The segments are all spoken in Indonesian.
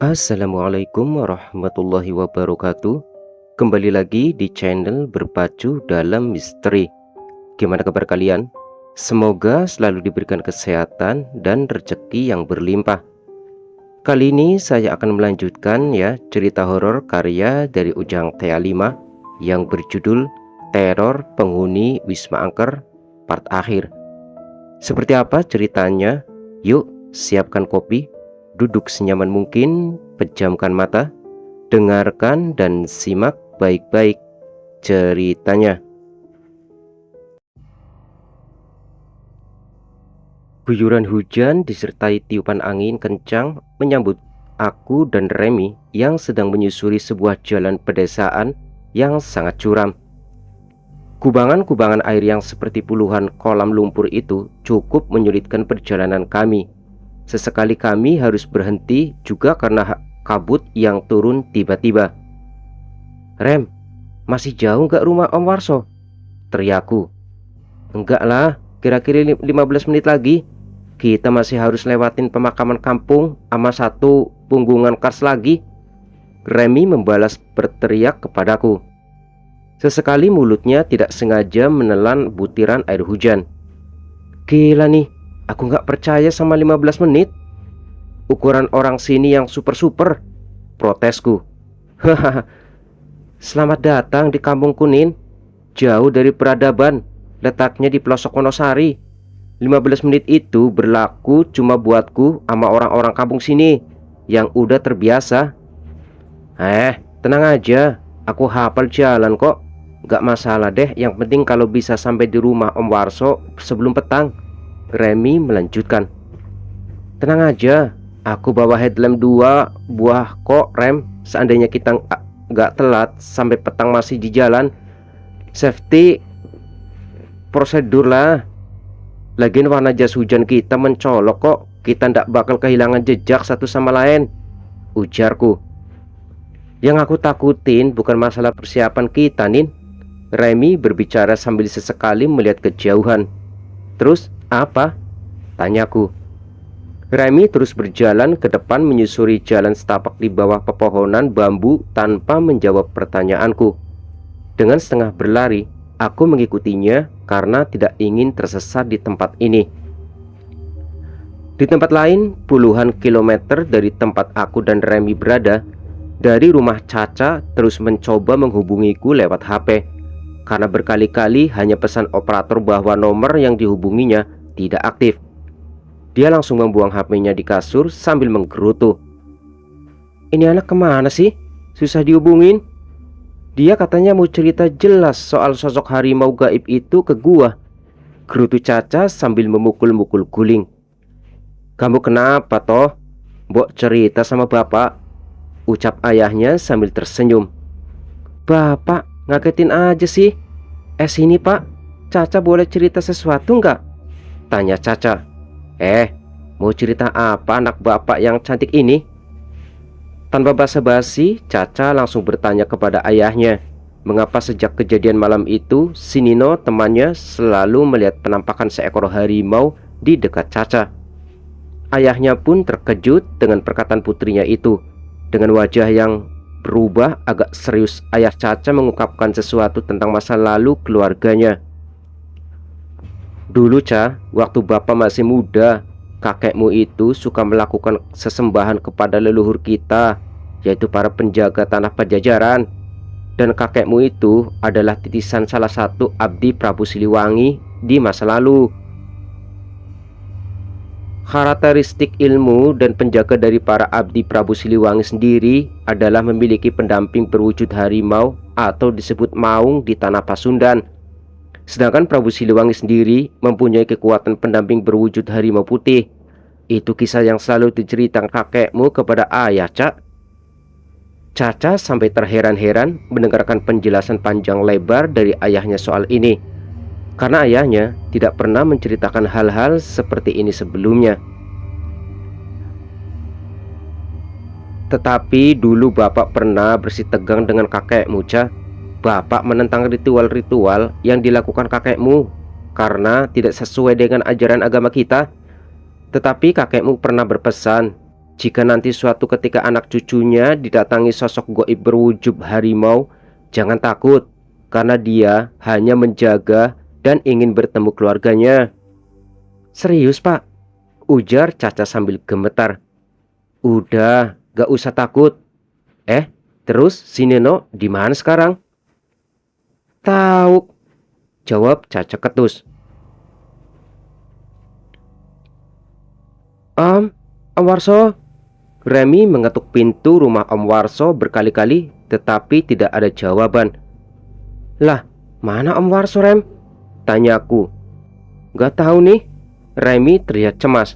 Assalamualaikum warahmatullahi wabarakatuh. Kembali lagi di channel Berpacu Dalam Misteri. Gimana kabar kalian? Semoga selalu diberikan kesehatan dan rezeki yang berlimpah. Kali ini saya akan melanjutkan cerita horor karya dari Ujang Tea 5 yang berjudul Teror Penghuni Wisma Angker part akhir. Seperti apa ceritanya? Yuk, siapkan kopi, duduk senyaman mungkin, pejamkan mata, dengarkan dan simak baik-baik ceritanya. Guyuran hujan disertai tiupan angin kencang menyambut aku dan Remy yang sedang menyusuri sebuah jalan pedesaan yang sangat curam. Kubangan-kubangan air yang seperti puluhan kolam lumpur itu cukup menyulitkan perjalanan kami. Sesekali kami harus berhenti juga karena kabut yang turun tiba-tiba. "Rem, masih jauh nggak rumah Om Warso?" teriakku. "Enggak lah, kira-kira 15 menit lagi. Kita masih harus lewatin pemakaman kampung sama satu punggungan kars lagi," Remy membalas berteriak kepadaku. Sesekali mulutnya tidak sengaja menelan butiran air hujan. "Gila nih, aku nggak percaya sama 15 menit. Ukuran orang sini yang super-super," protesku. "Hahaha, selamat datang di Kampung Kunin, jauh dari peradaban, letaknya di pelosok Wonosari. 15 menit itu berlaku cuma buatku sama orang-orang kampung sini yang udah terbiasa." Tenang aja, aku hafal jalan kok. Gak masalah deh, yang penting kalau bisa sampai di rumah Om Warso sebelum petang," Remy melanjutkan. "Tenang aja, aku bawa headlamp 2 buah kok, Rem. Seandainya kita gak telat sampai petang masih di jalan, safety prosedur lah. Lagian warna jas hujan kita mencolok kok. Kita ndak bakal kehilangan jejak satu sama lain," ujarku. "Yang aku takutin bukan masalah persiapan kita, Nin," Remy berbicara sambil sesekali melihat kejauhan. "Terus apa?" tanyaku. Remy terus berjalan ke depan menyusuri jalan setapak di bawah pepohonan bambu tanpa menjawab pertanyaanku. Dengan setengah berlari, aku mengikutinya karena tidak ingin tersesat di tempat ini. Di tempat lain, puluhan kilometer dari tempat aku dan Remy berada, dari rumah Caca terus mencoba menghubungiku lewat HP. Karena berkali-kali hanya pesan operator bahwa nomor yang dihubunginya tidak aktif. Dia langsung membuang HP-nya di kasur sambil menggerutu. "Ini anak kemana sih? Susah dihubungin. Dia katanya mau cerita jelas soal sosok harimau gaib itu ke gua," gerutu Caca sambil memukul-mukul guling. "Kamu kenapa toh? Mbok cerita sama bapak," ucap ayahnya sambil tersenyum. "Bapak, ngagetin aja sih. Sini pak, Caca boleh cerita sesuatu nggak?" tanya Caca. Mau cerita apa anak bapak yang cantik ini?" Tanpa basa-basi, Caca langsung bertanya kepada ayahnya, mengapa sejak kejadian malam itu si Nino temannya selalu melihat penampakan seekor harimau di dekat Caca. Ayahnya pun terkejut dengan perkataan putrinya itu. Dengan wajah yang berubah agak serius, ayah Caca mengungkapkan sesuatu tentang masa lalu keluarganya. "Dulu Ca, waktu bapak masih muda, kakekmu itu suka melakukan sesembahan kepada leluhur kita, yaitu para penjaga tanah Pajajaran. Dan kakekmu itu adalah titisan salah satu abdi Prabu Siliwangi di masa lalu. Karakteristik ilmu dan penjaga dari para abdi Prabu Siliwangi sendiri adalah memiliki pendamping berwujud harimau atau disebut maung di tanah Pasundan. Sedangkan Prabu Siliwangi sendiri mempunyai kekuatan pendamping berwujud harimau putih. Itu kisah yang selalu diceritakan kakekmu kepada ayah, Cak." Caca sampai terheran-heran mendengarkan penjelasan panjang lebar dari ayahnya soal ini, karena ayahnya tidak pernah menceritakan hal-hal seperti ini sebelumnya. "Tetapi dulu bapak pernah bersitegang dengan kakekmu, Ca. Bapak menentang ritual-ritual yang dilakukan kakekmu karena tidak sesuai dengan ajaran agama kita. Tetapi kakekmu pernah berpesan Jika nanti suatu ketika anak cucunya didatangi sosok goib berwujud harimau, jangan takut, karena dia hanya menjaga dan ingin bertemu keluarganya. Serius, Pak? Ujar Caca sambil gemetar. Udah, gak usah takut. Terus si Neno di mana sekarang? Tahu, jawab Caca ketus. Om Warso. Remi mengetuk pintu rumah Om Warso berkali-kali, tetapi tidak ada jawaban. Lah, mana Om Warso, Rem? Tanyaku. Gak tahu nih. Remi terlihat cemas.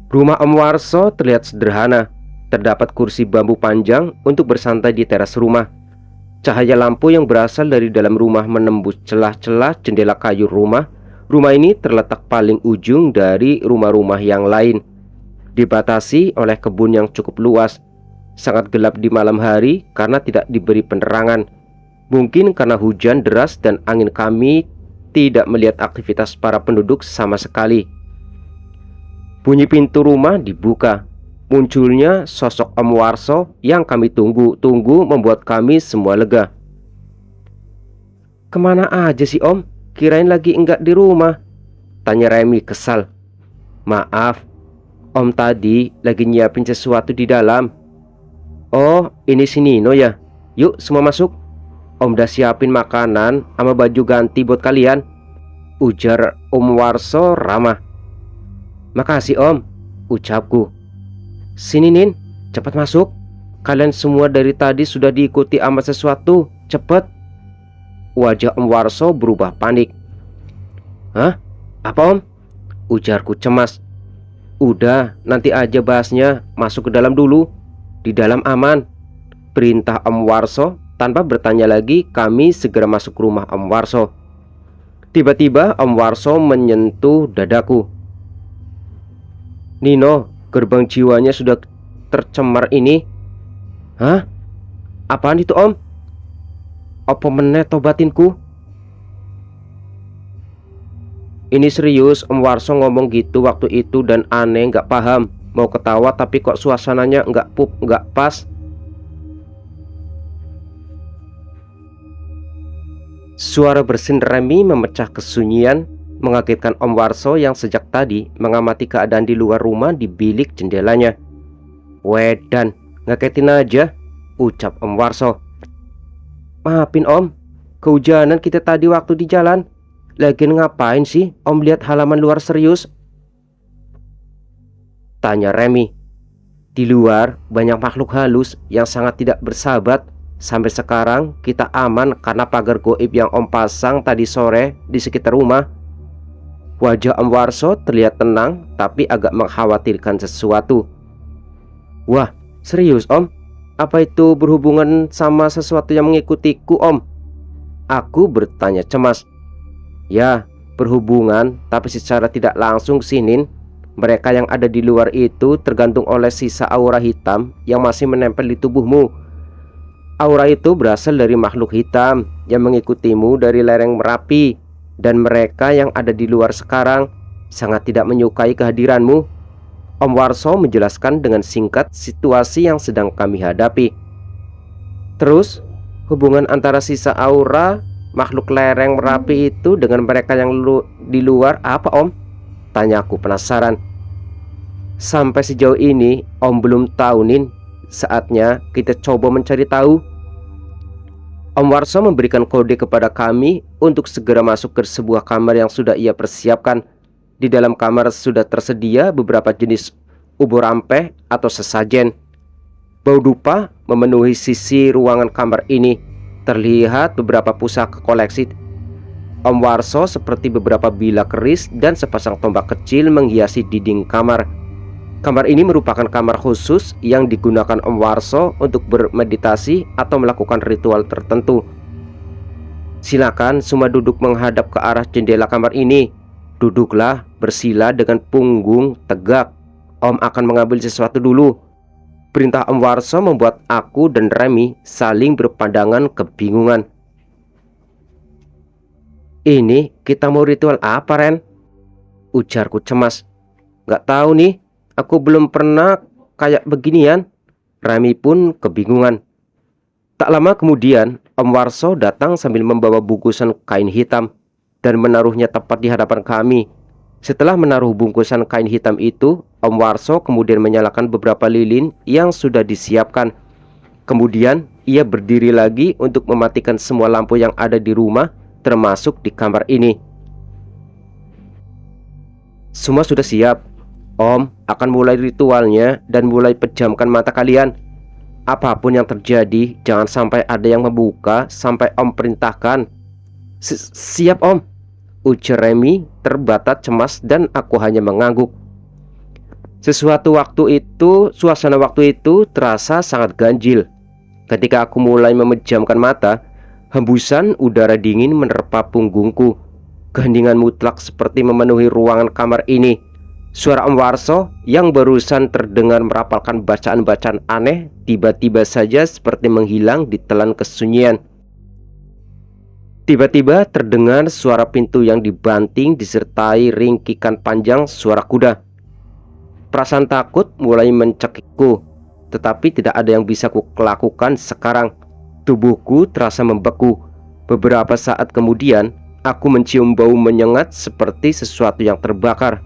Rumah Om Warso terlihat sederhana. Terdapat kursi bambu panjang untuk bersantai di teras rumah. Cahaya lampu yang berasal dari dalam rumah menembus celah-celah jendela kayu rumah. Rumah ini terletak paling ujung dari rumah-rumah yang lain, dibatasi oleh kebun yang cukup luas. Sangat gelap di malam hari karena tidak diberi penerangan. Mungkin karena hujan deras dan angin, kami tidak melihat aktivitas para penduduk sama sekali. Bunyi pintu rumah dibuka. Munculnya sosok Om Warso yang kami tunggu-tunggu membuat kami semua lega. Kemana aja sih Om? Kirain lagi enggak di rumah, tanya Remi kesal. Maaf, Om tadi lagi nyiapin sesuatu di dalam. Oh, ini si Nino ya? Yuk semua masuk. Om udah siapin makanan sama baju ganti buat kalian, ujar Om Warso ramah. Makasih Om, ucapku. Sini Nin, cepat masuk. Kalian semua dari tadi sudah diikuti sama sesuatu. Cepat. Wajah Om Warso berubah panik. Hah? Apa Om? Ujarku cemas. Udah, nanti aja bahasnya. Masuk ke dalam dulu. Di dalam aman, perintah Om Warso. Tanpa bertanya lagi, kami segera masuk rumah Om Warso. Tiba-tiba Om Warso menyentuh dadaku. Nino, gerbang jiwanya sudah tercemar ini. Hah? Apaan itu Om? Apa meneh tobatinku? Ini serius, Om Warso ngomong gitu waktu itu dan aneh gak paham. Mau ketawa tapi kok suasananya gak pas. Suara bersin Remi memecah kesunyian, mengagetkan Om Warso yang sejak tadi mengamati keadaan di luar rumah di bilik jendelanya. Wedan, ngagetin aja, ucap Om Warso. Maafin Om, kehujanan kita tadi waktu di jalan. Lagian ngapain sih Om lihat halaman luar serius? Tanya Remi. Di luar banyak makhluk halus yang sangat tidak bersahabat. Sampai sekarang kita aman karena pagar goib yang Om pasang tadi sore di sekitar rumah. Wajah Om Warso terlihat tenang tapi agak mengkhawatirkan sesuatu. Wah, serius Om? Apa itu berhubungan sama sesuatu yang mengikutiku Om? Aku bertanya cemas. Ya, berhubungan, tapi secara tidak langsung Sinin. Mereka yang ada di luar itu tergantung oleh sisa aura hitam yang masih menempel di tubuhmu. Aura itu berasal dari makhluk hitam yang mengikutimu dari lereng Merapi. Dan mereka yang ada di luar sekarang sangat tidak menyukai kehadiranmu. Om Warso menjelaskan dengan singkat situasi yang sedang kami hadapi. Terus, hubungan antara sisa aura makhluk lereng Merapi itu dengan mereka yang di luar apa Om? Tanyaku penasaran. Sampai sejauh ini Om belum tahu Nin. Saatnya kita coba mencari tahu. Om Warso memberikan kode kepada kami untuk segera masuk ke sebuah kamar yang sudah ia persiapkan. Di dalam kamar sudah tersedia beberapa jenis ubur ampeh atau sesajen. Bau dupa memenuhi sisi ruangan kamar ini. Terlihat beberapa pusaka koleksi Om Warso seperti beberapa bilah keris dan sepasang tombak kecil menghiasi dinding kamar. Kamar ini merupakan kamar khusus yang digunakan Om Warso untuk bermeditasi atau melakukan ritual tertentu. Silakan semua duduk menghadap ke arah jendela kamar ini. Duduklah bersila dengan punggung tegak. Om akan mengambil sesuatu dulu. Perintah Om Warso membuat aku dan Remi saling berpandangan kebingungan. Ini kita mau ritual apa Ren? Ujarku cemas. Gak tahu nih. Aku belum pernah kayak beginian." Remi pun kebingungan. Tak lama kemudian, Om Warso datang sambil membawa bungkusan kain hitam dan menaruhnya tepat di hadapan kami. Setelah menaruh bungkusan kain hitam itu, Om Warso kemudian menyalakan beberapa lilin yang sudah disiapkan. Kemudian, ia berdiri lagi untuk mematikan semua lampu yang ada di rumah, termasuk di kamar ini. "Semua sudah siap. Om akan mulai ritualnya dan mulai pejamkan mata kalian. Apapun yang terjadi, jangan sampai ada yang membuka sampai Om perintahkan." Siap Om," ujar Remi terbatat cemas dan aku hanya mengangguk. Suasana waktu itu terasa sangat ganjil. Ketika aku mulai memejamkan mata, hembusan udara dingin menerpa punggungku. Keheningan mutlak seperti memenuhi ruangan kamar ini. Suara Om Warso yang barusan terdengar merapalkan bacaan-bacaan aneh tiba-tiba saja seperti menghilang di telan kesunyian. Tiba-tiba terdengar suara pintu yang dibanting disertai ringkikan panjang suara kuda. Perasaan takut mulai mencekikku, tetapi tidak ada yang bisa kulakukan sekarang. Tubuhku terasa membeku. Beberapa saat kemudian, aku mencium bau menyengat seperti sesuatu yang terbakar.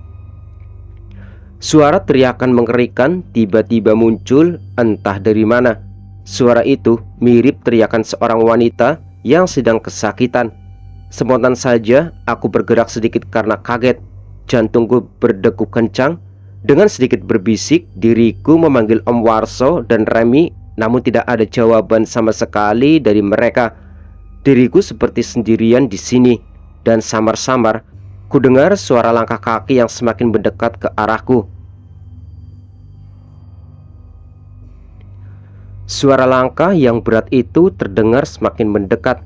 Suara teriakan mengerikan tiba-tiba muncul entah dari mana. Suara itu mirip teriakan seorang wanita yang sedang kesakitan. Spontan saja aku bergerak sedikit karena kaget. Jantungku berdegup kencang. Dengan sedikit berbisik, diriku memanggil Om Warso dan Remi, namun tidak ada jawaban sama sekali dari mereka. Diriku seperti sendirian di sini, dan samar-samar ku dengar suara langkah kaki yang semakin mendekat ke arahku. Suara langkah yang berat itu terdengar semakin mendekat.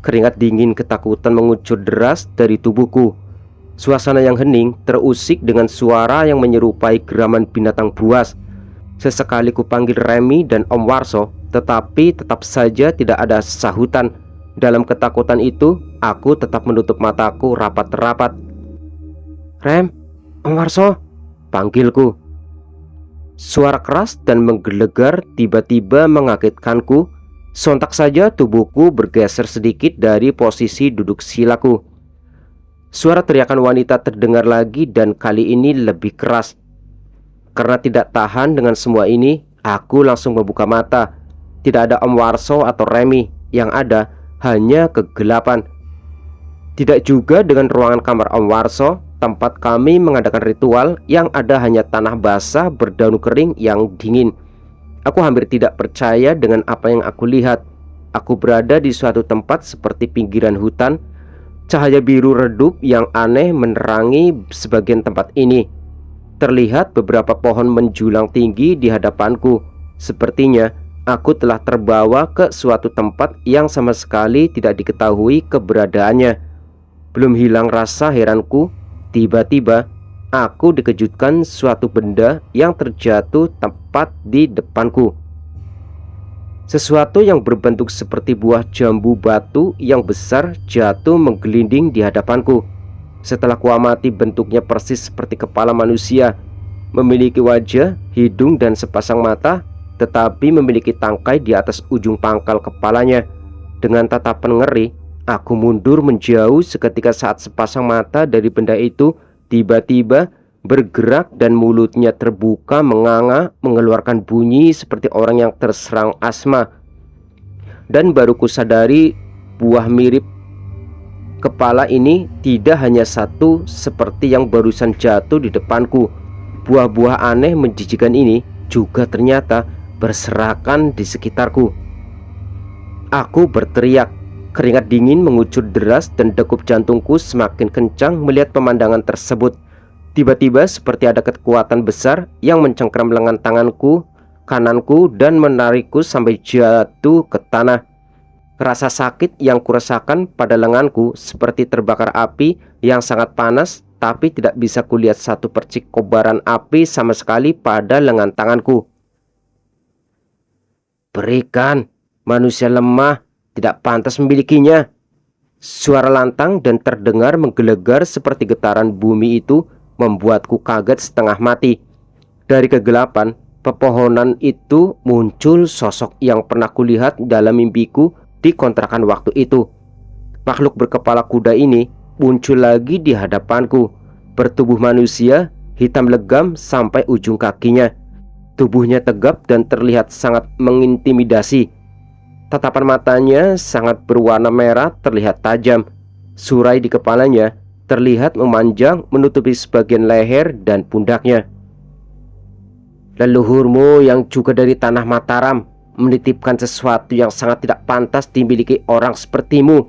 Keringat dingin ketakutan mengucur deras dari tubuhku. Suasana yang hening terusik dengan suara yang menyerupai geraman binatang buas. Sesekali ku panggil Remi dan Om Warso, tetapi tetap saja tidak ada sahutan. Dalam ketakutan itu, aku tetap menutup mataku rapat-rapat. "Rem, Om Warso," panggilku. Suara keras dan menggelegar tiba-tiba mengagetkanku. Sontak saja tubuhku bergeser sedikit dari posisi duduk silaku. Suara teriakan wanita terdengar lagi dan kali ini lebih keras. Karena tidak tahan dengan semua ini, aku langsung membuka mata. Tidak ada Om Warso atau Remi, yang ada hanya kegelapan. Tidak juga dengan ruangan kamar Om Warso, tempat kami mengadakan ritual, yang ada hanya tanah basah berdaun kering yang dingin. Aku hampir tidak percaya dengan apa yang aku lihat. Aku berada di suatu tempat seperti pinggiran hutan. Cahaya biru redup yang aneh menerangi sebagian tempat ini. Terlihat beberapa pohon menjulang tinggi di hadapanku. Sepertinya aku telah terbawa ke suatu tempat yang sama sekali tidak diketahui keberadaannya. Belum hilang rasa heranku, tiba-tiba aku dikejutkan suatu benda yang terjatuh tepat di depanku. Sesuatu yang berbentuk seperti buah jambu batu yang besar jatuh menggelinding di hadapanku. Setelah kuamati, bentuknya persis seperti kepala manusia, memiliki wajah, hidung, dan sepasang mata, tetapi memiliki tangkai di atas ujung pangkal kepalanya. Dengan tatapan ngeri, aku mundur menjauh seketika saat sepasang mata dari benda itu tiba-tiba bergerak dan mulutnya terbuka menganga, mengeluarkan bunyi seperti orang yang terserang asma. Dan baru kusadari buah mirip kepala ini tidak hanya satu seperti yang barusan jatuh di depanku. Buah-buah aneh menjijikan ini juga ternyata berserakan di sekitarku. Aku berteriak. Keringat dingin mengucur deras dan degup jantungku semakin kencang melihat pemandangan tersebut. Tiba-tiba seperti ada kekuatan besar yang mencengkram lengan tanganku kananku dan menarikku sampai jatuh ke tanah. Rasa sakit yang kurasakan pada lenganku seperti terbakar api yang sangat panas, tapi tidak bisa kulihat satu percik kobaran api sama sekali pada lengan tanganku. "Berikan, manusia lemah, tidak pantas memilikinya." Suara lantang dan terdengar menggelegar seperti getaran bumi itu membuatku kaget setengah mati. Dari kegelapan pepohonan itu muncul sosok yang pernah kulihat dalam mimpiku di kontrakan waktu itu. Makhluk berkepala kuda ini muncul lagi di hadapanku, bertubuh manusia, hitam legam sampai ujung kakinya. Tubuhnya tegap dan terlihat sangat mengintimidasi. Tatapan matanya sangat berwarna merah terlihat tajam. Surai di kepalanya terlihat memanjang menutupi sebagian leher dan pundaknya. Leluhurmu yang juga dari tanah Mataram menitipkan sesuatu yang sangat tidak pantas dimiliki orang sepertimu.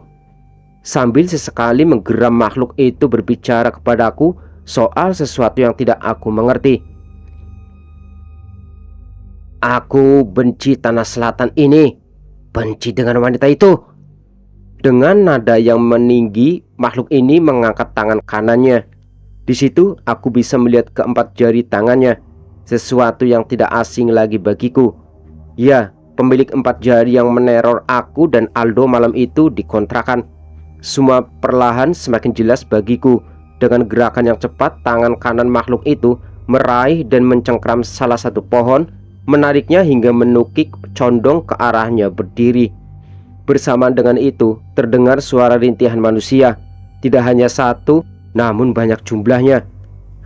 Sambil sesekali menggeram, makhluk itu berbicara kepadaku soal sesuatu yang tidak aku mengerti. Aku benci tanah selatan ini, benci dengan wanita itu. Dengan nada yang meninggi, makhluk ini mengangkat tangan kanannya. Di situ aku bisa melihat keempat jari tangannya, sesuatu yang tidak asing lagi bagiku. Ya, pemilik empat jari yang meneror aku dan Aldo malam itu di kontrakan. Semua perlahan semakin jelas bagiku. Dengan gerakan yang cepat, tangan kanan makhluk itu meraih dan mencengkram salah satu pohon, menariknya hingga menukik condong ke arahnya berdiri. Bersamaan dengan itu, terdengar suara rintihan manusia. Tidak hanya satu, namun banyak jumlahnya.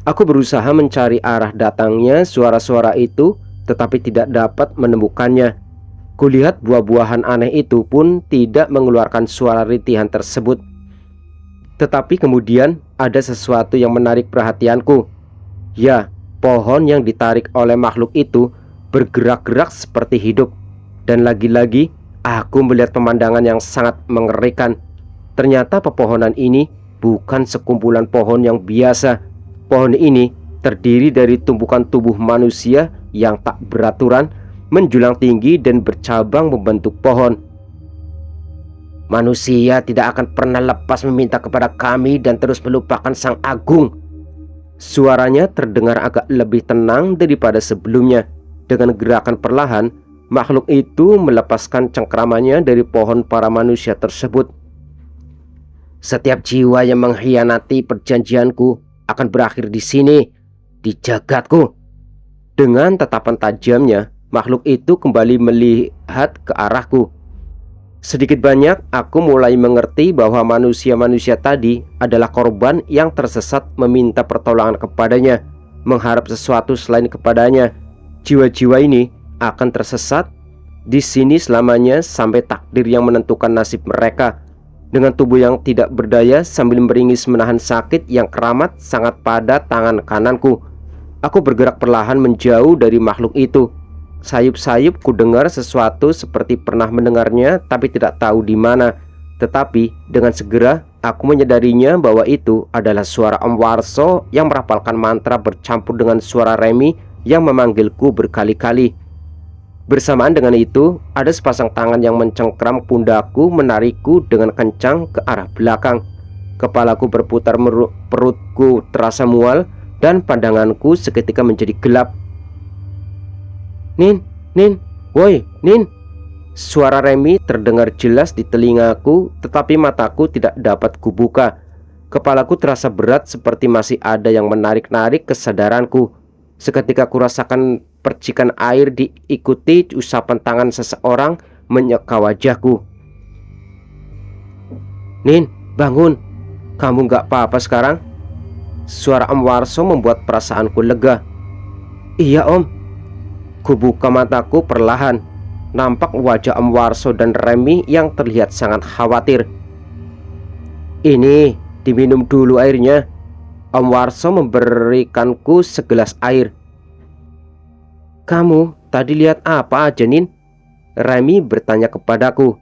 Aku berusaha mencari arah datangnya suara-suara itu, tetapi tidak dapat menemukannya. Kulihat buah-buahan aneh itu pun tidak mengeluarkan suara rintihan tersebut. Tetapi kemudian ada sesuatu yang menarik perhatianku. Ya, pohon yang ditarik oleh makhluk itu bergerak-gerak seperti hidup. Dan lagi-lagi aku melihat pemandangan yang sangat mengerikan. Ternyata pepohonan ini bukan sekumpulan pohon yang biasa. Pohon ini terdiri dari tumpukan tubuh manusia yang tak beraturan, menjulang tinggi dan bercabang membentuk pohon. Manusia tidak akan pernah lepas meminta kepada kami dan terus melupakan Sang Agung. Suaranya terdengar agak lebih tenang daripada sebelumnya. Dengan gerakan perlahan, makhluk itu melepaskan cengkramannya dari pohon para manusia tersebut. Setiap jiwa yang mengkhianati perjanjianku akan berakhir di sini, di jagatku. Dengan tatapan tajamnya, makhluk itu kembali melihat ke arahku. Sedikit banyak aku mulai mengerti bahwa manusia-manusia tadi adalah korban yang tersesat meminta pertolongan kepadanya, mengharap sesuatu selain kepadanya. Jiwa-jiwa ini akan tersesat di sini selamanya sampai takdir yang menentukan nasib mereka. Dengan tubuh yang tidak berdaya sambil meringis menahan sakit yang keramat sangat pada tangan kananku, aku bergerak perlahan menjauh dari makhluk itu. Sayup-sayup ku dengar sesuatu seperti pernah mendengarnya tapi tidak tahu di mana. Tetapi dengan segera aku menyadarinya bahwa itu adalah suara Om Warso yang merapalkan mantra bercampur dengan suara Remi yang memanggilku berkali-kali. Bersamaan dengan itu, ada sepasang tangan yang mencengkram pundakku menarikku dengan kencang ke arah belakang. Kepalaku berputar, perutku terasa mual dan pandanganku seketika menjadi gelap. Nin, woi, Nin. Suara Remi terdengar jelas di telingaku, tetapi mataku tidak dapat kubuka. Kepalaku terasa berat seperti masih ada yang menarik-narik kesadaranku. Seketika kurasakan percikan air diikuti usapan tangan seseorang menyeka wajahku. Nin, bangun. Kamu gak apa-apa sekarang? Suara Om Warso membuat perasaanku lega. Iya Om. Kubuka mataku perlahan. Nampak wajah Om Warso dan Remi yang terlihat sangat khawatir. Ini, diminum dulu airnya. Om Warso memberikanku segelas air. Kamu tadi lihat apa aja, Nin? Remi bertanya kepadaku.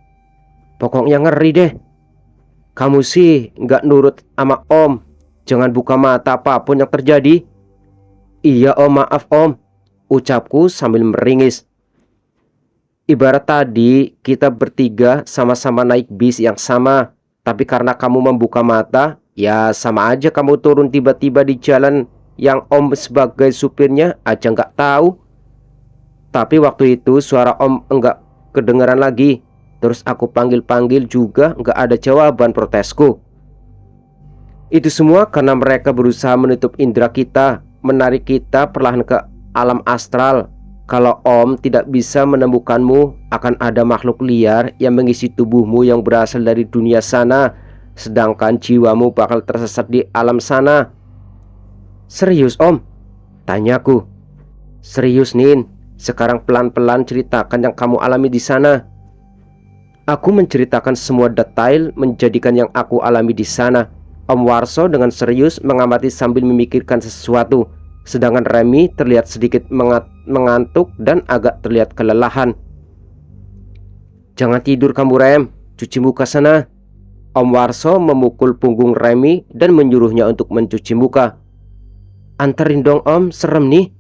Pokoknya ngeri deh. Kamu sih nggak nurut sama Om. Jangan buka mata apapun yang terjadi. Iya Om, maaf Om, ucapku sambil meringis. Ibarat tadi kita bertiga sama-sama naik bis yang sama, tapi karena kamu membuka mata, ya sama aja kamu turun tiba-tiba di jalan yang Om sebagai supirnya aja nggak tahu. Tapi waktu itu suara Om enggak kedengaran lagi. Terus aku panggil-panggil juga nggak ada jawaban protesku. Itu semua karena mereka berusaha menutup indera kita, menarik kita perlahan ke alam astral. Kalau Om tidak bisa menemukanmu, akan ada makhluk liar yang mengisi tubuhmu yang berasal dari dunia sana, sedangkan jiwamu bakal tersesat di alam sana. Serius Om? Tanyaku. Serius Nin, sekarang pelan-pelan ceritakan yang kamu alami di sana. Aku menceritakan semua detail menjadikan yang aku alami di sana. Om Warso dengan serius mengamati sambil memikirkan sesuatu, sedangkan Remy terlihat sedikit mengantuk dan agak terlihat kelelahan. Jangan tidur kamu Rem, cuci muka sana. Om Warso memukul punggung Remy dan menyuruhnya untuk mencuci muka. Anterin dong Om, serem nih.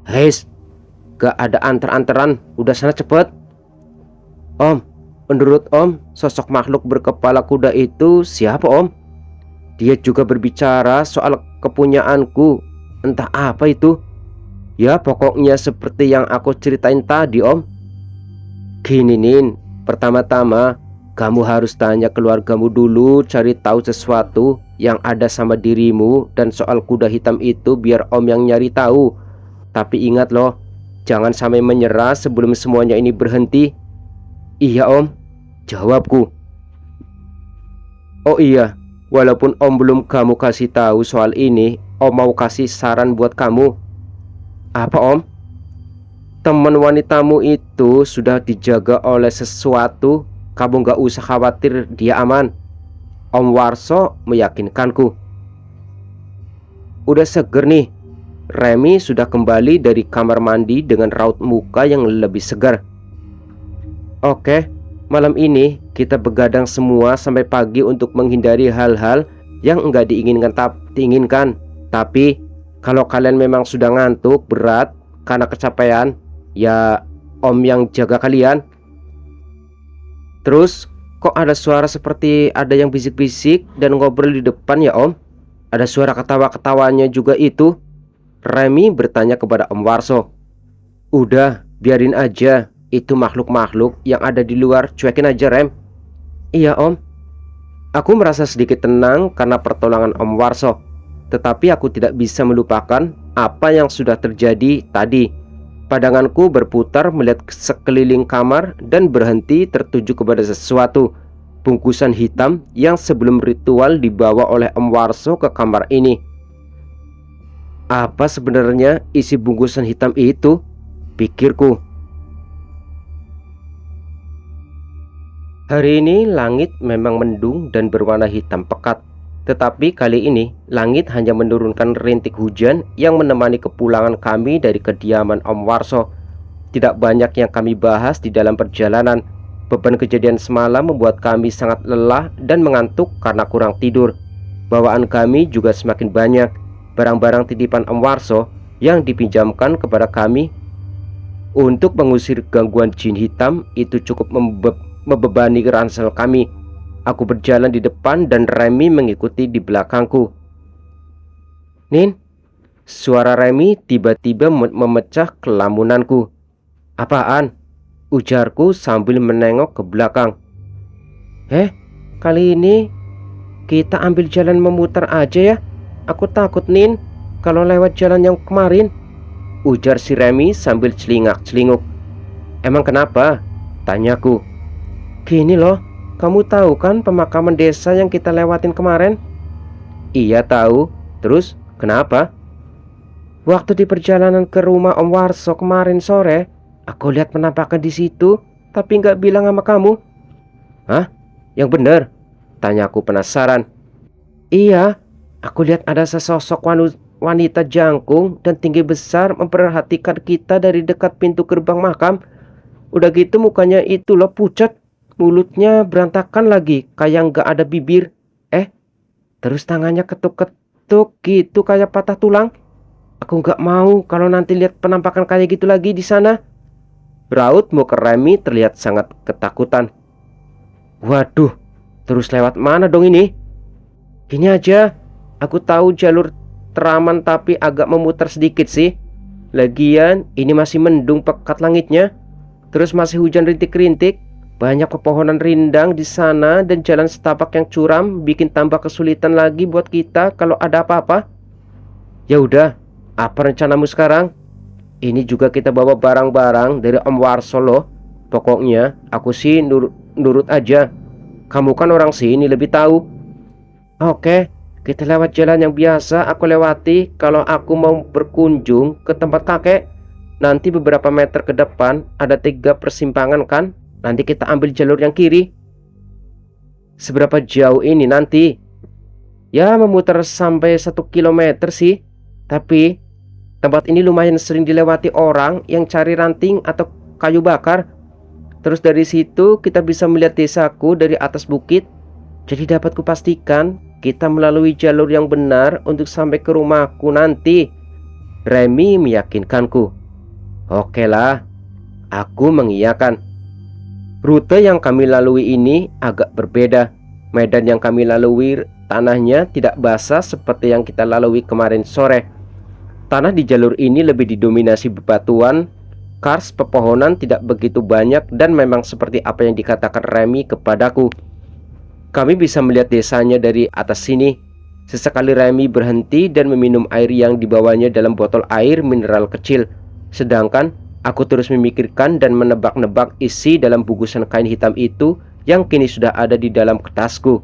Heis, gak ada anter-anteran, udah sana cepet. Om, menurut Om, sosok makhluk berkepala kuda itu siapa Om? Dia juga berbicara soal kepunyaanku. Entah apa itu. Ya pokoknya seperti yang aku ceritain tadi Om. Gini Nin, pertama-tama kamu harus tanya keluargamu dulu, cari tahu sesuatu yang ada sama dirimu. Dan soal kuda hitam itu biar Om yang nyari tahu. Tapi ingat loh, jangan sampai menyerah sebelum semuanya ini berhenti. Iya Om, jawabku. Oh iya, walaupun Om belum kamu kasih tahu soal ini, Om mau kasih saran buat kamu. Apa Om? Teman wanitamu itu sudah dijaga oleh sesuatu. Kamu gak usah khawatir, dia aman. Om Warso meyakinkanku. Udah seger nih. Remy sudah kembali dari kamar mandi dengan raut muka yang lebih segar. Oke, malam ini kita begadang semua sampai pagi untuk menghindari hal-hal yang enggak diinginkan. Tapi kalau kalian memang sudah ngantuk berat karena kecapean, ya Om yang jaga kalian. Terus kok ada suara seperti ada yang bisik-bisik dan ngobrol di depan ya Om? Ada suara ketawa-ketawanya juga itu? Remy bertanya kepada Om Warso. Udah, biarin aja. Itu makhluk-makhluk yang ada di luar, cuekin aja Rem. Iya Om. Aku merasa sedikit tenang karena pertolongan Om Warso. Tetapi aku tidak bisa melupakan apa yang sudah terjadi tadi. Pandanganku berputar melihat sekeliling kamar dan berhenti tertuju kepada sesuatu. Bungkusan hitam yang sebelum ritual dibawa oleh Om Warso ke kamar ini. Apa sebenarnya isi bungkusan hitam itu? Pikirku. Hari ini langit memang mendung dan berwarna hitam pekat. Tetapi kali ini langit hanya menurunkan rintik hujan yang menemani kepulangan kami dari kediaman Om Warso. Tidak banyak yang kami bahas di dalam perjalanan. Beban kejadian semalam membuat kami sangat lelah dan mengantuk karena kurang tidur. Bawaan kami juga semakin banyak. Barang-barang titipan Om Warso yang dipinjamkan kepada kami untuk mengusir gangguan jin hitam itu cukup membebani ransel kami. Aku berjalan di depan dan Remy mengikuti di belakangku. Nin, suara Remy tiba-tiba memecah kelamunanku. Apaan? Ujarku sambil menengok ke belakang. Kali ini kita ambil jalan memutar aja ya. Aku takut Nin kalau lewat jalan yang kemarin, ujar si Remy sambil celingak-celinguk. Emang kenapa? Tanyaku. Gini loh, kamu tahu kan pemakaman desa yang kita lewatin kemarin? Iya tahu. Terus kenapa? Waktu di perjalanan ke rumah Om Warso kemarin sore, aku lihat penampakan di situ, tapi nggak bilang sama kamu. Hah? Yang bener? Tanyaku penasaran. Iya, aku lihat ada sesosok wanita jangkung dan tinggi besar memperhatikan kita dari dekat pintu gerbang makam. Udah gitu mukanya itu loh pucat. Mulutnya berantakan lagi, kayak nggak ada bibir. Terus tangannya ketuk-ketuk gitu kayak patah tulang. Aku nggak mau kalau nanti lihat penampakan kayak gitu lagi di sana. Raut muka Remy terlihat sangat ketakutan. Waduh, terus lewat mana dong ini? Gini aja, aku tahu jalur teraman tapi agak memutar sedikit sih. Lagian ini masih mendung pekat langitnya. Terus masih hujan rintik-rintik. Banyak pepohonan rindang di sana dan jalan setapak yang curam bikin tambah kesulitan lagi buat kita kalau ada apa-apa. Ya udah, apa rencanamu sekarang? Ini juga kita bawa barang-barang dari Om Warso loh. Pokoknya aku sih nurut aja. Kamu kan orang sini lebih tahu. Oke, kita lewat jalan yang biasa aku lewati kalau aku mau berkunjung ke tempat kakek. Nanti beberapa meter ke depan ada 3 persimpangan kan? Nanti kita ambil jalur yang kiri. Seberapa jauh ini nanti? Ya memutar sampai 1 kilometer sih. Tapi tempat ini lumayan sering dilewati orang yang cari ranting atau kayu bakar. Terus dari situ kita bisa melihat desaku dari atas bukit. Jadi dapat kupastikan kita melalui jalur yang benar untuk sampai ke rumahku nanti. Remy meyakinkanku. Oke lah, aku mengiyakan. Rute yang kami lalui ini agak berbeda. Medan yang kami lalui tanahnya tidak basah seperti yang kita lalui kemarin sore. Tanah di jalur ini lebih didominasi bebatuan. Kars pepohonan tidak begitu banyak dan memang seperti apa yang dikatakan Remy kepadaku. Kami bisa melihat desanya dari atas sini. Sesekali Remy berhenti dan meminum air yang dibawanya dalam botol air mineral kecil. Sedangkan aku terus memikirkan dan menebak-nebak isi dalam bungkusan kain hitam itu yang kini sudah ada di dalam tasku.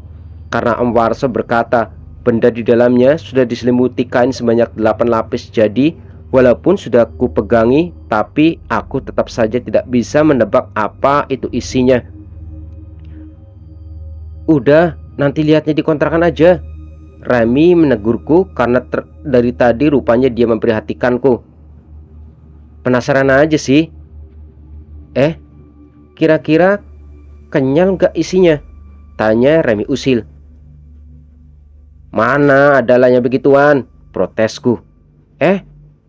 Karena Om Warso berkata, benda di dalamnya sudah diselimuti kain sebanyak 8 lapis. Jadi walaupun sudah ku pegangi, tapi aku tetap saja tidak bisa menebak apa itu isinya. Udah, nanti lihatnya di kontrakan aja. Remy menegurku karena dari tadi rupanya dia memperhatikanku. Penasaran aja sih. Kira-kira kenyal gak isinya? Tanya Remy usil. Mana adalahnya begituan, protesku.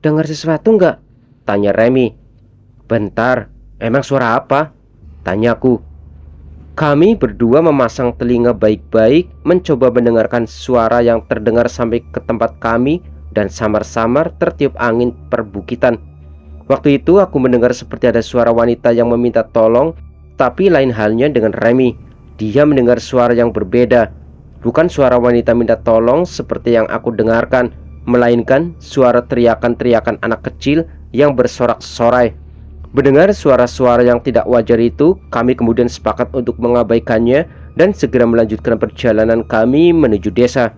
Dengar sesuatu nggak? Tanya Remy. Bentar, emang suara apa? Tanyaku. Kami berdua memasang telinga baik-baik, mencoba mendengarkan suara yang terdengar sampai ke tempat kami dan samar-samar tertiup angin perbukitan. Waktu itu aku mendengar seperti ada suara wanita yang meminta tolong, tapi lain halnya dengan Remy. Dia mendengar suara yang berbeda. Bukan suara wanita minta tolong seperti yang aku dengarkan, melainkan suara teriakan-teriakan anak kecil yang bersorak-sorai. Mendengar suara-suara yang tidak wajar itu, kami kemudian sepakat untuk mengabaikannya dan segera melanjutkan perjalanan kami menuju desa.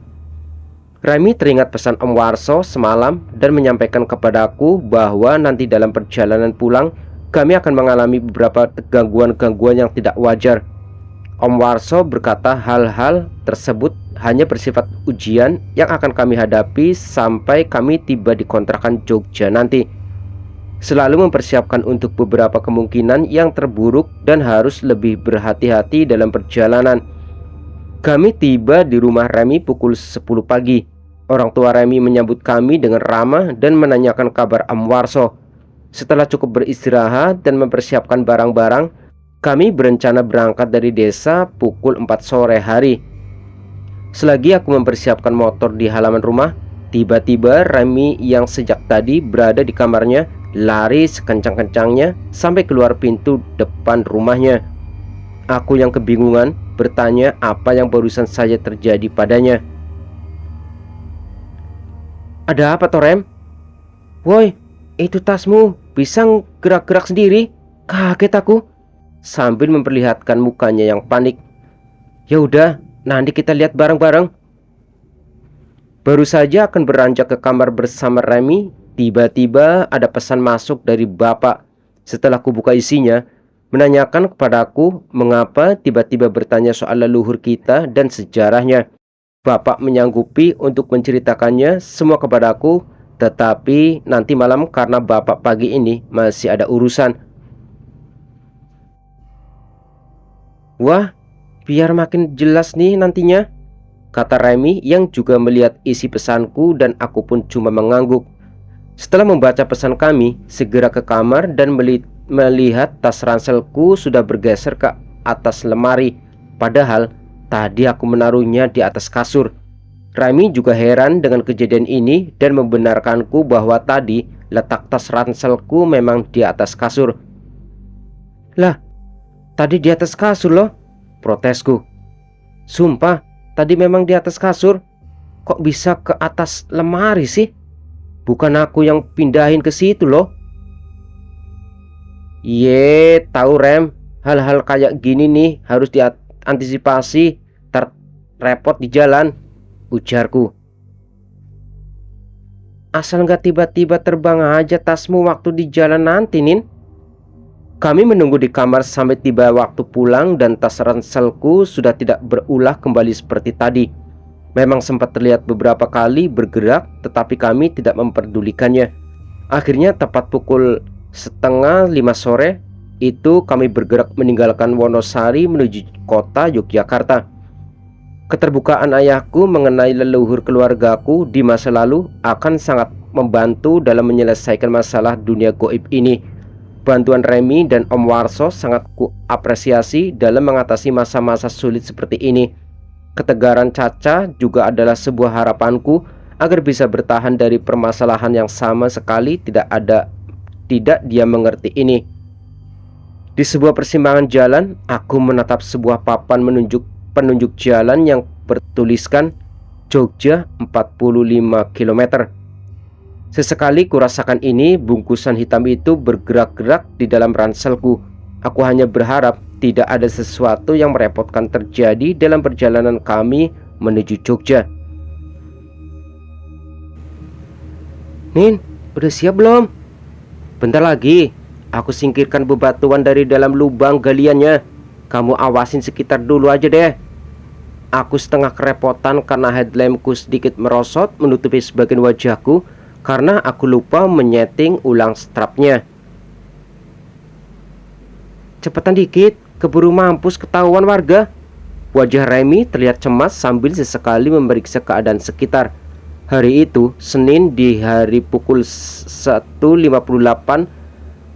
Remy teringat pesan Om Warso semalam dan menyampaikan kepadaku bahwa nanti dalam perjalanan pulang kami akan mengalami beberapa gangguan-gangguan yang tidak wajar. Om Warso berkata hal-hal tersebut hanya bersifat ujian yang akan kami hadapi sampai kami tiba di kontrakan Jogja nanti. Selalu mempersiapkan untuk beberapa kemungkinan yang terburuk dan harus lebih berhati-hati dalam perjalanan. Kami tiba di rumah Remy pukul 10 pagi. Orang tua Remy menyambut kami dengan ramah dan menanyakan kabar Om Warso. Setelah cukup beristirahat dan mempersiapkan barang-barang, kami berencana berangkat dari desa pukul 4 sore hari. Selagi aku mempersiapkan motor di halaman rumah, tiba-tiba Remy yang sejak tadi berada di kamarnya lari sekencang-kencangnya sampai keluar pintu depan rumahnya. Aku yang kebingungan bertanya apa yang barusan saja terjadi padanya. Ada apa, Torem? Woi, itu tasmu bisa gerak-gerak sendiri? Kaget aku sambil memperlihatkan mukanya yang panik. Ya udah, nanti kita lihat bareng-bareng. Baru saja akan beranjak ke kamar bersama Remy, tiba-tiba ada pesan masuk dari bapak. Setelah kubuka isinya, menanyakan kepadaku mengapa tiba-tiba bertanya soal leluhur kita dan sejarahnya. Bapak menyanggupi untuk menceritakannya semua kepadaku, tetapi nanti malam karena bapak pagi ini masih ada urusan. Wah, biar makin jelas nih nantinya, kata Remy yang juga melihat isi pesanku dan aku pun cuma mengangguk. Setelah membaca pesan kami, segera ke kamar dan melihat tas ranselku sudah bergeser ke atas lemari. Padahal tadi aku menaruhnya di atas kasur. Remy juga heran dengan kejadian ini dan membenarkanku bahwa tadi letak tas ranselku memang di atas kasur. Lah, tadi di atas kasur loh, protesku. Sumpah, tadi memang di atas kasur. Kok bisa ke atas lemari sih? Bukan aku yang pindahin ke situ loh. Ye, tahu Rem, hal-hal kayak gini nih harus diantisipasi, repot di jalan, ujarku. Asal nggak tiba-tiba terbang aja tasmu waktu di jalan nanti, Nin. Kami menunggu di kamar sampai tiba waktu pulang dan tas ranselku sudah tidak berulah kembali seperti tadi. Memang sempat terlihat beberapa kali bergerak, tetapi kami tidak memperdulikannya. Akhirnya tepat pukul 4:30 sore itu kami bergerak meninggalkan Wonosari menuju kota Yogyakarta. Keterbukaan ayahku mengenai leluhur keluargaku di masa lalu akan sangat membantu dalam menyelesaikan masalah dunia goib ini. Bantuan Remi dan Om Warso sangat kuapresiasi dalam mengatasi masa-masa sulit seperti ini. Ketegaran Caca juga adalah sebuah harapanku agar bisa bertahan dari permasalahan yang sama sekali tidak dia mengerti ini. Di sebuah persimpangan jalan, aku menatap sebuah papan penunjuk jalan yang bertuliskan Jogja 45 km. Sesekali kurasakan ini, bungkusan hitam itu bergerak-gerak di dalam ranselku. Aku hanya berharap tidak ada sesuatu yang merepotkan terjadi dalam perjalanan kami menuju Jogja. Nin, udah siap belum? Bentar lagi, aku singkirkan bebatuan dari dalam lubang galiannya. Kamu awasin sekitar dulu aja deh. Aku setengah kerepotan karena headlampku sedikit merosot menutupi sebagian wajahku karena aku lupa menyeting ulang strapnya. Cepetan dikit, keburu mampus ketahuan warga. Wajah Remi terlihat cemas sambil sesekali memeriksa keadaan sekitar. Hari itu, Senin di hari pukul 1:58,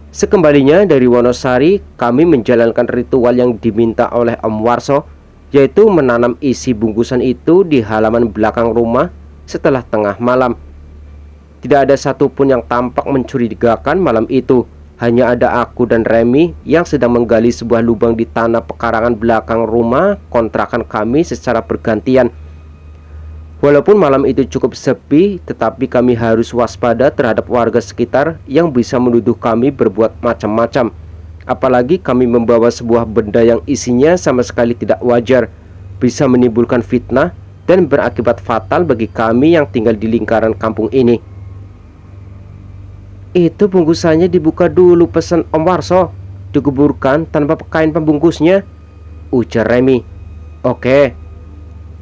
sekembalinya dari Wonosari, kami menjalankan ritual yang diminta oleh Om Warso, yaitu menanam isi bungkusan itu di halaman belakang rumah setelah tengah malam. Tidak ada satupun yang tampak mencurigakan malam itu. Hanya ada aku dan Remi yang sedang menggali sebuah lubang di tanah pekarangan belakang rumah kontrakan kami secara bergantian. Walaupun malam itu cukup sepi, tetapi kami harus waspada terhadap warga sekitar yang bisa menuduh kami berbuat macam-macam. Apalagi kami membawa sebuah benda yang isinya sama sekali tidak wajar, bisa menimbulkan fitnah dan berakibat fatal bagi kami yang tinggal di lingkaran kampung ini. Itu bungkusannya dibuka dulu, pesan Om Warso. Dikuburkan tanpa kain pembungkusnya, ujar Remi. Oke.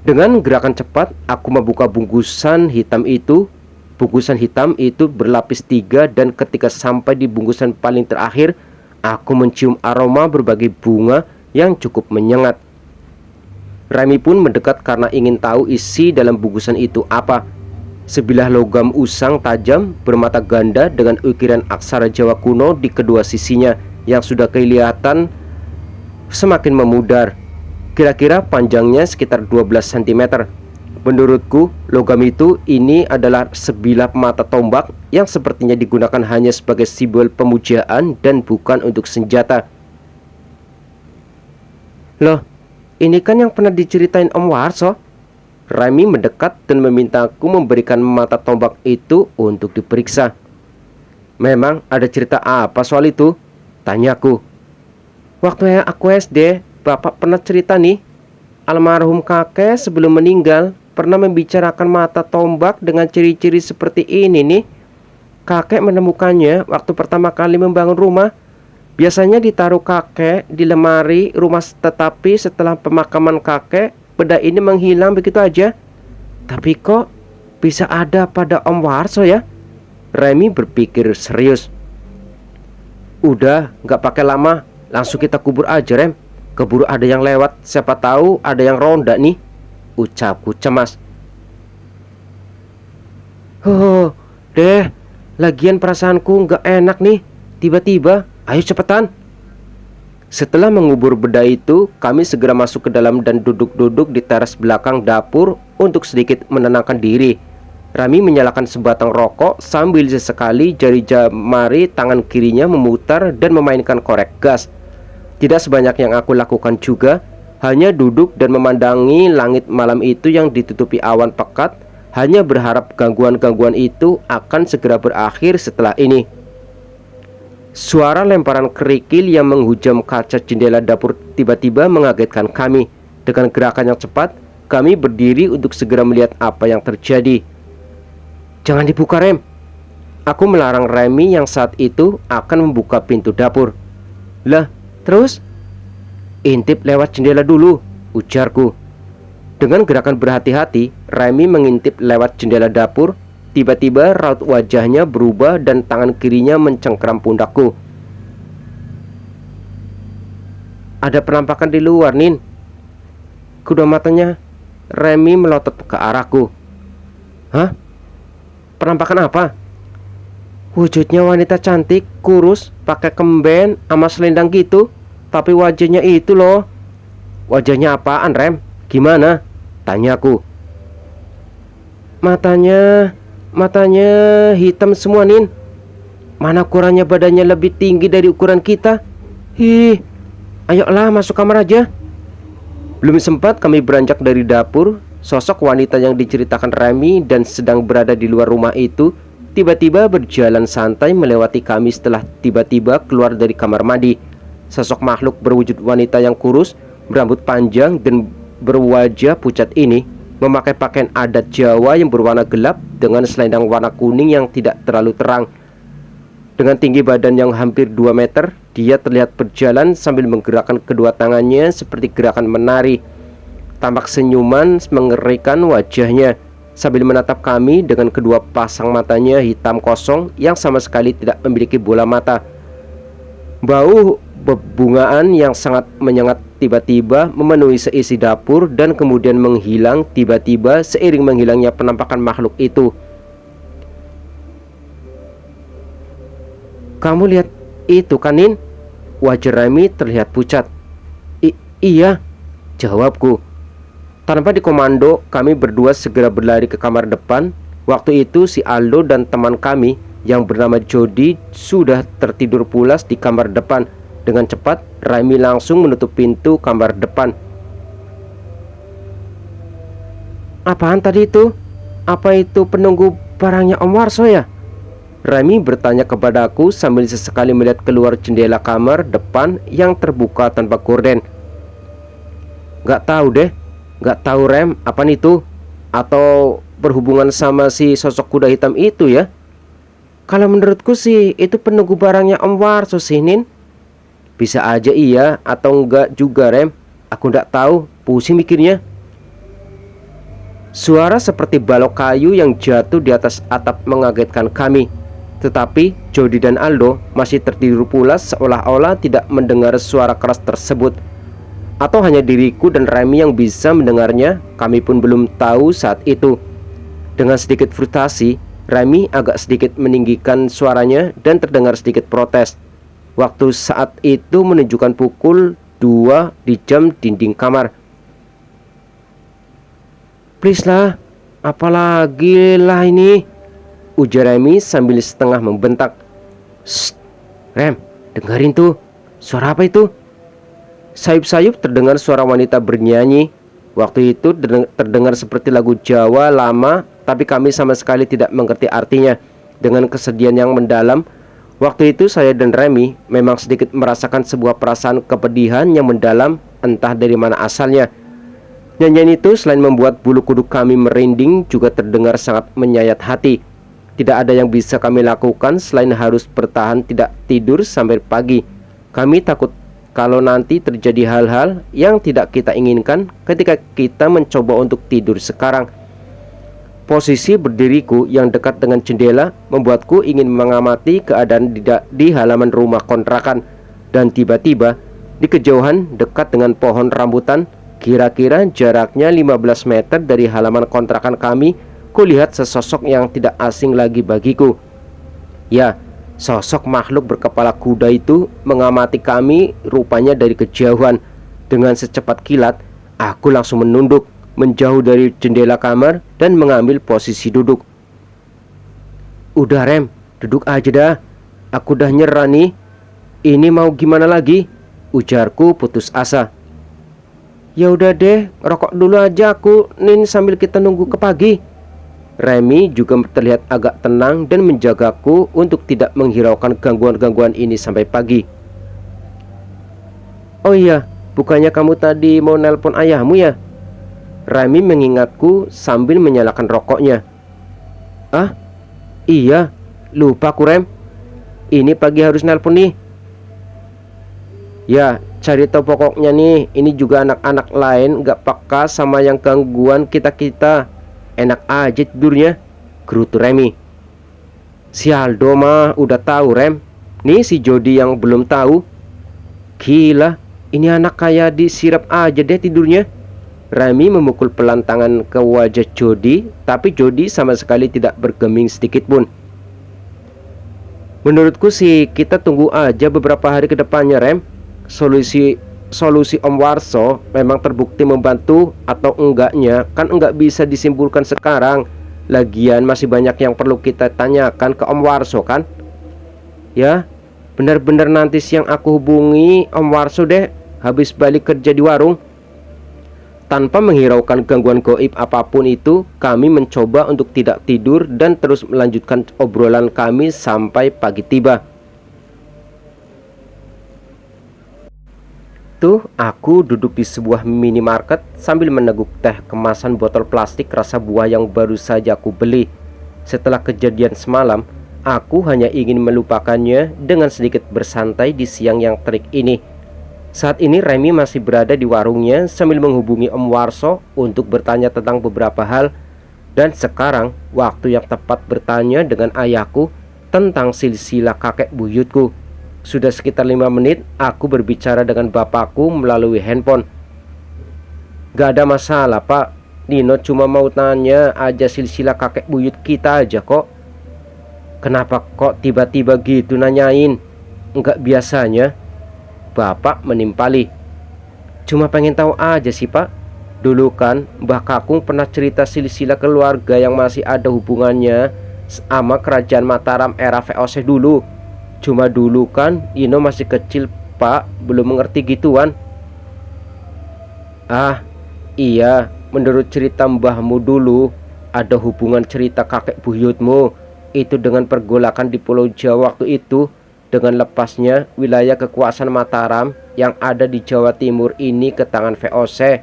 Dengan gerakan cepat, aku membuka bungkusan hitam itu. Bungkusan hitam itu berlapis 3 dan ketika sampai di bungkusan paling terakhir, aku mencium aroma berbagai bunga yang cukup menyengat. Remi pun mendekat karena ingin tahu isi dalam bungkusan itu apa. Sebilah logam usang tajam bermata ganda dengan ukiran aksara Jawa kuno di kedua sisinya yang sudah kelihatan semakin memudar. Kira-kira panjangnya sekitar 12 cm. Menurutku, logam ini adalah sebilah mata tombak yang sepertinya digunakan hanya sebagai simbol pemujaan dan bukan untuk senjata. Loh, ini kan yang pernah diceritain Om Warso. Remi mendekat dan memintaku memberikan mata tombak itu untuk diperiksa. Memang ada cerita apa soal itu? Tanyaku. Waktu aku SD, Bapak pernah cerita nih, almarhum kakek sebelum meninggal pernah membicarakan mata tombak dengan ciri-ciri seperti ini nih. Kakek menemukannya waktu pertama kali membangun rumah. Biasanya ditaruh kakek di lemari rumah, tetapi setelah pemakaman kakek, benda ini menghilang begitu aja. Tapi kok bisa ada pada Om Warso ya? Remi berpikir serius. Udah, gak pakai lama, langsung kita kubur aja, Rem. Keburu ada yang lewat, siapa tahu ada yang ronda nih, ucapku cemas. Deh, lagian perasaanku gak enak nih. Tiba-tiba, ayo cepetan. Setelah mengubur benda itu, kami segera masuk ke dalam dan duduk-duduk di teras belakang dapur untuk sedikit menenangkan diri. Rami menyalakan sebatang rokok sambil sesekali jari jemari tangan kirinya memutar dan memainkan korek gas. Tidak sebanyak yang aku lakukan juga, hanya duduk dan memandangi langit malam itu yang ditutupi awan pekat, hanya berharap gangguan-gangguan itu akan segera berakhir setelah ini. Suara lemparan kerikil yang menghujam kaca jendela dapur tiba-tiba mengagetkan kami. Dengan gerakan yang cepat, kami berdiri untuk segera melihat apa yang terjadi. "Jangan dibuka, Rem." Aku melarang Remy yang saat itu akan membuka pintu dapur. "Lah, terus?" "Intip lewat jendela dulu," ujarku. Dengan gerakan berhati-hati, Remy mengintip lewat jendela dapur. Tiba-tiba raut wajahnya berubah dan tangan kirinya mencengkram pundakku. "Ada penampakan di luar, Nin." Kedua matanya Remy melotot ke arahku. "Hah? Penampakan apa?" "Wujudnya wanita cantik, kurus, pakai kemben sama selendang gitu. Tapi wajahnya itu loh." "Wajahnya apaan, Rem? Gimana?" tanyaku. Matanya hitam semua, Nin. Mana ukurannya badannya lebih tinggi dari ukuran kita. Hi, ayolah masuk kamar aja." Belum sempat kami beranjak dari dapur, sosok wanita yang diceritakan Remy dan sedang berada di luar rumah itu tiba-tiba berjalan santai melewati kami setelah tiba-tiba keluar dari kamar mandi. Sosok makhluk berwujud wanita yang kurus, berambut panjang dan berwajah pucat ini memakai pakaian adat Jawa yang berwarna gelap dengan selendang warna kuning yang tidak terlalu terang. Dengan tinggi badan yang hampir 2 meter, dia terlihat berjalan sambil menggerakkan kedua tangannya seperti gerakan menari. Tampak senyuman mengerikan wajahnya sambil menatap kami dengan kedua pasang matanya hitam kosong yang sama sekali tidak memiliki bola mata. Bau bebungaan yang sangat menyengat tiba-tiba memenuhi seisi dapur dan kemudian menghilang tiba-tiba seiring menghilangnya penampakan makhluk itu. "Kamu lihat itu kan, Nin?" Wajah Remy terlihat pucat. Iya," jawabku. Tanpa dikomando, kami berdua segera berlari ke kamar depan. Waktu itu si Aldo dan teman kami yang bernama Jody sudah tertidur pulas di kamar depan. Dengan cepat, Remy langsung menutup pintu kamar depan. "Apaan tadi itu? Apa itu penunggu barangnya Om Warso ya?" Remy bertanya kepadaku sambil sesekali melihat keluar jendela kamar depan yang terbuka tanpa gorden. "Gak tahu deh, gak tahu Rem, apaan itu? Atau berhubungan sama si sosok kuda hitam itu ya?" "Kalau menurutku sih itu penunggu barangnya Om Warso sih, Nin." "Bisa aja iya atau enggak juga, Rem. Aku enggak tahu, pusing mikirnya." Suara seperti balok kayu yang jatuh di atas atap mengagetkan kami. Tetapi Jody dan Aldo masih tertidur pulas seolah-olah tidak mendengar suara keras tersebut. Atau hanya diriku dan Remy yang bisa mendengarnya, kami pun belum tahu saat itu. Dengan sedikit frustasi, Remy agak sedikit meninggikan suaranya dan terdengar sedikit protes. Waktu saat itu menunjukkan pukul 2 di jam dinding kamar. "Please lah, apalagi lah ini," ujar Remy sambil setengah membentak. "Shh, Rem, dengerin tuh, suara apa itu?" Sayup-sayup terdengar suara wanita bernyanyi. Waktu itu terdengar seperti lagu Jawa lama, tapi kami sama sekali tidak mengerti artinya. Dengan kesedihan yang mendalam, waktu itu saya dan Remy memang sedikit merasakan sebuah perasaan kepedihan yang mendalam, entah dari mana asalnya. Nyanyian itu selain membuat bulu kuduk kami merinding, juga terdengar sangat menyayat hati. Tidak ada yang bisa kami lakukan selain harus bertahan tidak tidur sampai pagi. Kami takut kalau nanti terjadi hal-hal yang tidak kita inginkan ketika kita mencoba untuk tidur sekarang. Posisi berdiriku yang dekat dengan jendela membuatku ingin mengamati keadaan di halaman rumah kontrakan. Dan tiba-tiba di kejauhan dekat dengan pohon rambutan, kira-kira jaraknya 15 meter dari halaman kontrakan kami, kulihat sesosok yang tidak asing lagi bagiku. Ya, sosok makhluk berkepala kuda itu mengamati kami rupanya dari kejauhan. Dengan secepat kilat, aku langsung menunduk, menjauh dari jendela kamar dan mengambil posisi duduk. "Udah Rem, duduk aja dah. Aku udah nyerah nih. Ini mau gimana lagi?" ujarku putus asa. "Ya udah deh, rokok dulu aja aku, Nin, sambil kita nunggu ke pagi." Remy juga terlihat agak tenang dan menjagaku untuk tidak menghiraukan gangguan-gangguan ini sampai pagi. "Oh iya, bukannya kamu tadi mau nelpon ayahmu ya?" Remy mengingatku sambil menyalakan rokoknya. "Ah, iya, lupa aku Rem. Ini pagi harus nelpon nih." "Ya, cari tahu pokoknya nih, ini juga anak-anak lain gak peka sama yang gangguan kita-kita. Enak aja tidurnya," gerutu Remy. "Si Aldo mah udah tahu Rem. Nih si Jody yang belum tahu. Gila, ini anak kayak disirap aja deh tidurnya." Remy memukul pelan tangan ke wajah Jody, tapi Jody sama sekali tidak bergeming sedikit pun. "Menurutku sih kita tunggu aja beberapa hari ke depannya Rem. Solusi Om Warso memang terbukti membantu atau enggaknya kan enggak bisa disimpulkan sekarang. Lagian masih banyak yang perlu kita tanyakan ke Om Warso kan. Ya, benar-benar nanti siang aku hubungi Om Warso deh habis balik kerja di warung." Tanpa menghiraukan gangguan gaib apapun itu, kami mencoba untuk tidak tidur dan terus melanjutkan obrolan kami sampai pagi tiba. Tuh, aku duduk di sebuah minimarket sambil meneguk teh kemasan botol plastik rasa buah yang baru saja aku beli. Setelah kejadian semalam, aku hanya ingin melupakannya dengan sedikit bersantai di siang yang terik ini. Saat ini Remy masih berada di warungnya sambil menghubungi Om Warso untuk bertanya tentang beberapa hal. Dan sekarang waktu yang tepat bertanya dengan ayahku tentang silsilah kakek buyutku. Sudah sekitar 5 menit aku berbicara dengan bapakku melalui handphone. "Gak ada masalah Pak, Nino cuma mau tanya aja silsilah kakek buyut kita aja kok." "Kenapa kok tiba-tiba gitu nanyain? Enggak biasanya." Bapak menimpali. "Cuma pengen tahu aja sih Pak. Dulu kan Mbah Kakung pernah cerita silsilah keluarga yang masih ada hubungannya sama kerajaan Mataram era VOC dulu. Cuma dulu kan Ino masih kecil Pak, belum mengerti gituan." "Ah, iya, menurut cerita mbahmu dulu ada hubungan cerita kakek buyutmu itu dengan pergolakan di Pulau Jawa waktu itu, dengan lepasnya wilayah kekuasaan Mataram yang ada di Jawa Timur ini ke tangan VOC,"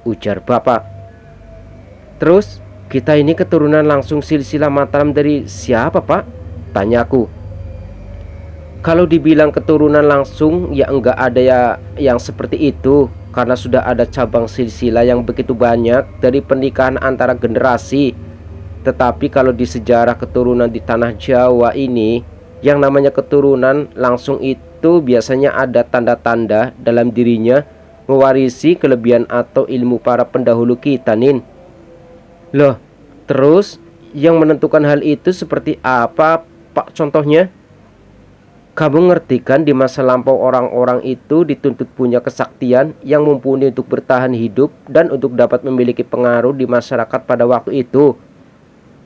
ujar bapak. "Terus kita ini keturunan langsung silsilah Mataram dari siapa Pak?" tanyaku. "Kalau dibilang keturunan langsung ya enggak ada ya yang seperti itu, karena sudah ada cabang silsilah yang begitu banyak dari pernikahan antara generasi. Tetapi kalau di sejarah keturunan di tanah Jawa ini, yang namanya keturunan langsung itu biasanya ada tanda-tanda dalam dirinya mewarisi kelebihan atau ilmu para pendahulu kita, Nin." "Loh, terus yang menentukan hal itu seperti apa Pak contohnya?" "Kamu ngerti kan di masa lampau orang-orang itu dituntut punya kesaktian yang mumpuni untuk bertahan hidup dan untuk dapat memiliki pengaruh di masyarakat pada waktu itu.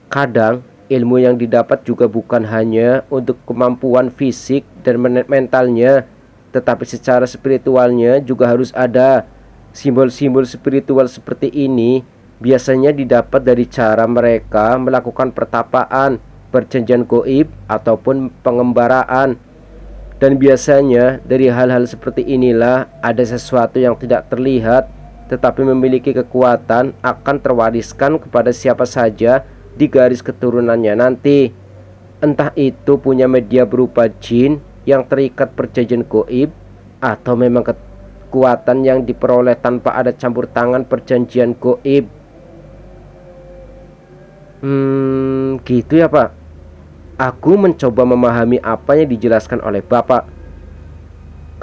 Kadang ilmu yang didapat juga bukan hanya untuk kemampuan fisik dan mentalnya, tetapi secara spiritualnya juga harus ada. Simbol-simbol spiritual seperti ini biasanya didapat dari cara mereka melakukan pertapaan, perjanjian gaib, ataupun pengembaraan. Dan biasanya dari hal-hal seperti inilah ada sesuatu yang tidak terlihat tetapi memiliki kekuatan akan terwariskan kepada siapa saja di garis keturunannya nanti. Entah itu punya media berupa jin yang terikat perjanjian gaib, atau memang kekuatan yang diperoleh tanpa ada campur tangan perjanjian gaib." Gitu ya Pak. Aku mencoba memahami apa yang dijelaskan oleh Bapak.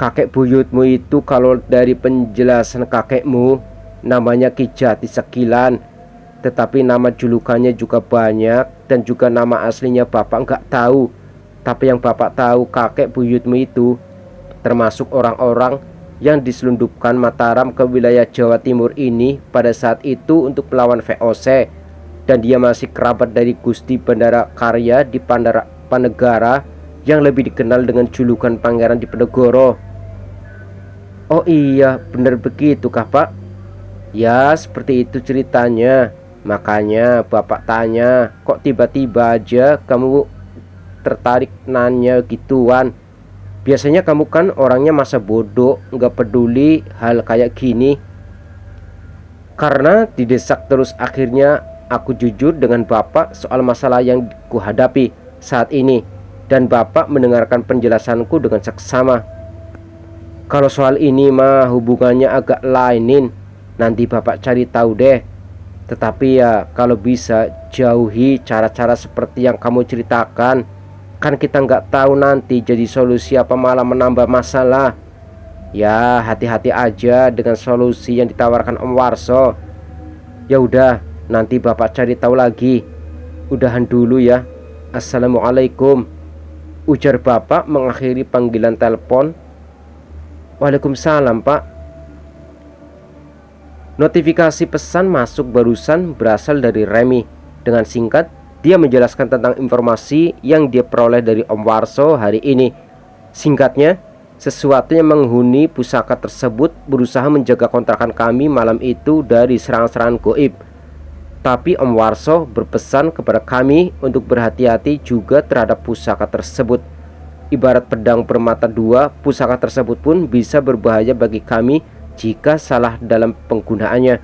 "Kakek buyutmu itu kalau dari penjelasan kakekmu namanya Ki Jati Sekilan, tetapi nama julukannya juga banyak dan juga nama aslinya Bapak nggak tahu. Tapi yang Bapak tahu kakek buyutmu itu termasuk orang-orang yang diselundupkan Mataram ke wilayah Jawa Timur ini pada saat itu untuk melawan VOC. Dan dia masih kerabat dari Gusti Bandara Karya di Panegara yang lebih dikenal dengan julukan Pangeran Diponegoro." "Oh iya, benar begitu kah Pak?" "Ya, seperti itu ceritanya. Makanya bapak tanya, kok tiba-tiba aja kamu tertarik nanya gituan? Biasanya kamu kan orangnya masa bodoh, nggak peduli hal kayak gini. Karena didesak terus, akhirnya aku jujur dengan bapak soal masalah yang kuhadapi saat ini, dan bapak mendengarkan penjelasanku dengan seksama. Kalau soal ini mah hubungannya agak lainin, nanti bapak cari tahu deh. Tetapi ya kalau bisa jauhi cara-cara seperti yang kamu ceritakan. Kan kita nggak tahu nanti jadi solusi apa malah menambah masalah. Ya hati-hati aja dengan solusi yang ditawarkan Om Warso. Ya udah, nanti bapak cari tahu lagi. Udahan dulu ya. Assalamualaikum, ujar bapak mengakhiri panggilan telepon. Waalaikumsalam, Pak. Notifikasi pesan masuk barusan berasal dari Remy. Dengan singkat, dia menjelaskan tentang informasi yang dia peroleh dari Om Warso hari ini. Singkatnya, sesuatu yang menghuni pusaka tersebut berusaha menjaga kontrakan kami malam itu dari serangan-serangan goib. Tapi Om Warso berpesan kepada kami untuk berhati-hati juga terhadap pusaka tersebut. Ibarat pedang bermata dua, pusaka tersebut pun bisa berbahaya bagi kami jika salah dalam penggunaannya.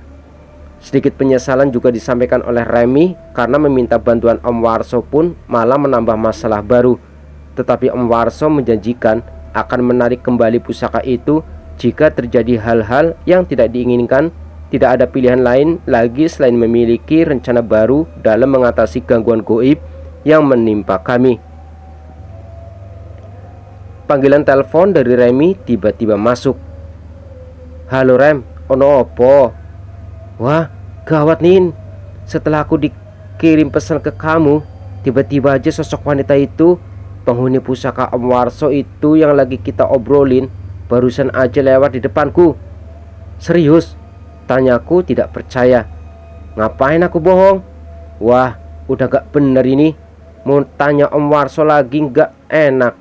Sedikit penyesalan juga disampaikan oleh Remy karena meminta bantuan Om Warso pun malah menambah masalah baru. Tetapi Om Warso menjanjikan akan menarik kembali pusaka itu jika terjadi hal-hal yang tidak diinginkan. Tidak ada pilihan lain lagi selain memiliki rencana baru dalam mengatasi gangguan goib yang menimpa kami. Panggilan telepon dari Remy tiba-tiba masuk. Halo Rem, ono opo? Wah, gawat Nin. Setelah aku dikirim pesan ke kamu, tiba-tiba aja sosok wanita itu, penghuni pusaka Om Warso itu yang lagi kita obrolin, barusan aja lewat di depanku. Serius? Tanyaku tidak percaya. Ngapain aku bohong? Wah, udah gak bener ini. Mau tanya Om Warso lagi gak enak.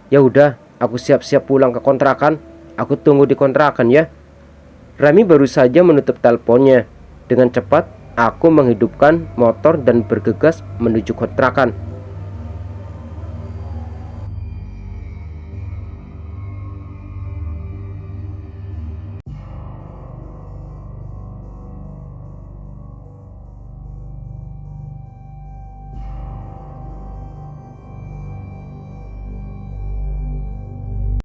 Ya udah, aku siap-siap pulang ke kontrakan. Aku tunggu di kontrakan ya. Remy baru saja menutup teleponnya. Dengan cepat, aku menghidupkan motor dan bergegas menuju kontrakan.